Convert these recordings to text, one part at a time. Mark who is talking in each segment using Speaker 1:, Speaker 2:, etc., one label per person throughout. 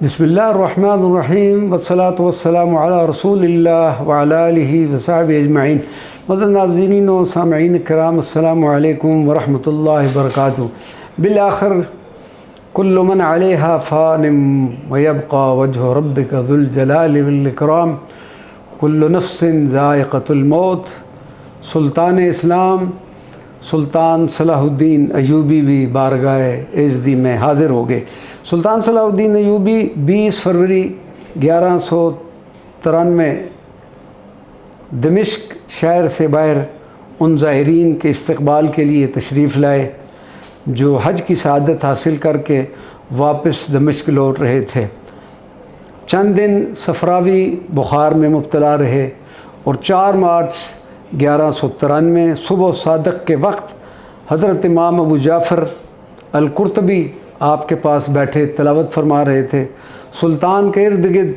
Speaker 1: بسم اللہ الرحمن الرحیم والصلاة والسلام علی رسول اللہ وعلی آلہ وصحبہ اجمعین۔ معزز ناظرین و سامعین کرام، السلام علیکم ورحمۃ اللہ وبرکاتہ۔ بالآخر کل من علیہا فان ویبقى وجہ ربک ذو الجلال والاکرام، کل نفس ذائقۃ الموت۔ سلطان اسلام سلطان صلاح الدین ایوبی بھی بارگاہ عزدی میں حاضر ہو گئے۔ سلطان صلاح الدین ایوبی 20 فروری 1193 دمشق شہر سے باہر ان زائرین کے استقبال کے لیے تشریف لائے جو حج کی سعادت حاصل کر کے واپس دمشق لوٹ رہے تھے۔ چند دن صفراوی بخار میں مبتلا رہے اور 4 مارچ 1193 صبح صادق کے وقت حضرت امام ابو جعفر القرطبی آپ کے پاس بیٹھے تلاوت فرما رہے تھے۔ سلطان کے ارد گرد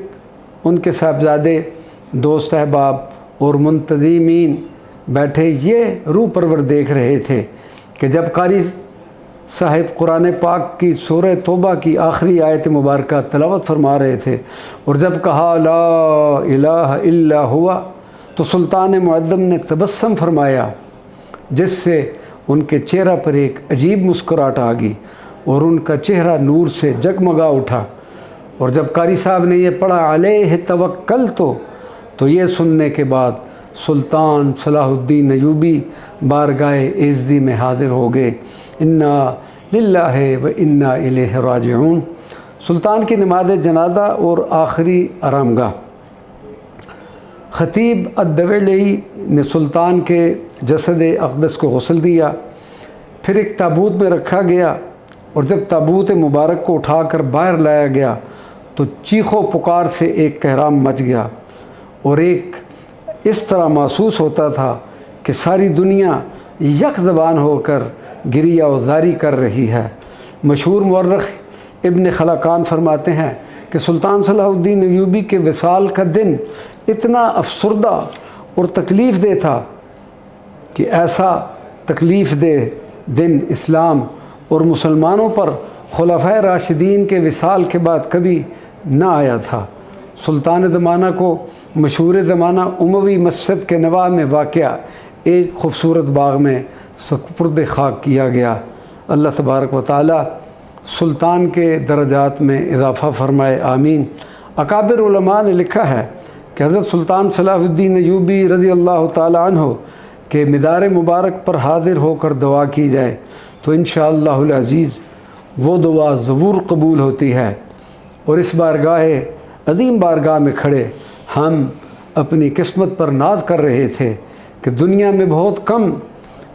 Speaker 1: ان کے صاحبزادے، دوست احباب اور منتظمین بیٹھے یہ روح پرور دیکھ رہے تھے کہ جب قاری صاحب قرآن پاک کی سورہ توبہ کی آخری آیت مبارکہ تلاوت فرما رہے تھے اور جب کہا لا الہ الا ہوا تو سلطان معظم نے تبسم فرمایا، جس سے ان کے چہرہ پر ایک عجیب مسکراہٹ آ گئی اور ان کا چہرہ نور سے جگمگا اٹھا۔ اور جب قاری صاحب نے یہ پڑھا علیہ توکلت تو یہ سننے کے بعد سلطان صلاح الدین ایوبی بارگاہ عزدی میں حاضر ہو گئے۔ انا للہ و انا الیہ راجعون۔ سلطان کی نماز جنازہ اور آخری آرامگاہ۔ خطیب الدویلئی نے سلطان کے جسد اقدس کو غسل دیا، پھر ایک تابوت میں رکھا گیا اور جب تابوت مبارک کو اٹھا کر باہر لایا گیا تو چیخ و پکار سے ایک کہرام مچ گیا اور ایک اس طرح محسوس ہوتا تھا کہ ساری دنیا یک زبان ہو کر گریہ و زاری کر رہی ہے۔ مشہور مورخ ابن خلقان فرماتے ہیں کہ سلطان صلاح الدین ایوبی کے وصال کا دن اتنا افسردہ اور تکلیف دہ تھا کہ ایسا تکلیف دہ دن اسلام اور مسلمانوں پر خلفائے راشدین کے وصال کے بعد کبھی نہ آیا تھا۔ سلطان زمانہ کو مشہور زمانہ اموی مسجد کے نواح میں واقع ایک خوبصورت باغ میں سپرد خاک کیا گیا۔ اللہ تبارک و تعالی سلطان کے درجات میں اضافہ فرمائے، آمین۔ اکابر علماء نے لکھا ہے کہ حضرت سلطان صلاح الدین ایوبی رضی اللہ تعالی عنہ کے مدار مبارک پر حاضر ہو کر دعا کی جائے تو انشاءاللہ العزیز وہ دعا ضرور قبول ہوتی ہے۔ اور اس بارگاہ عظیم بارگاہ میں کھڑے ہم اپنی قسمت پر ناز کر رہے تھے کہ دنیا میں بہت کم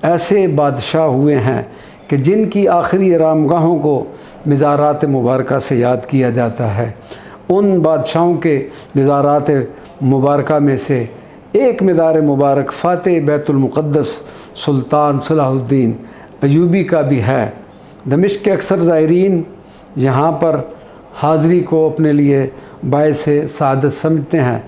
Speaker 1: ایسے بادشاہ ہوئے ہیں کہ جن کی آخری آرامگاہوں کو مزارات مبارکہ سے یاد کیا جاتا ہے۔ ان بادشاہوں کے مزارات مبارکہ میں سے ایک مزار مبارک فاتح بیت المقدس سلطان صلاح الدین ایوبی کا بھی ہے۔ دمشق کے اکثر زائرین یہاں پر حاضری کو اپنے لیے باعث سعادت سمجھتے ہیں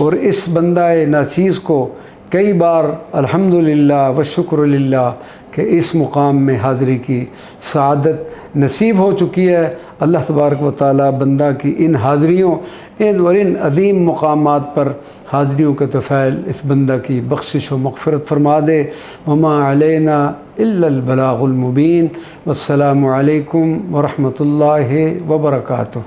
Speaker 1: اور اس بندہ ناچیز کو کئی بار الحمدللہ و شکر للہ کہ اس مقام میں حاضری کی سعادت نصیب ہو چکی ہے۔ اللہ تبارک و تعالی بندہ کی ان حاضریوں اور ان عظیم مقامات پر حاضریوں کے طفیل اس بندہ کی بخشش و مغفرت فرما دے۔ وما علینا الا البلاغ المبین۔ والسلام علیکم ورحمۃ اللہ وبرکاتہ۔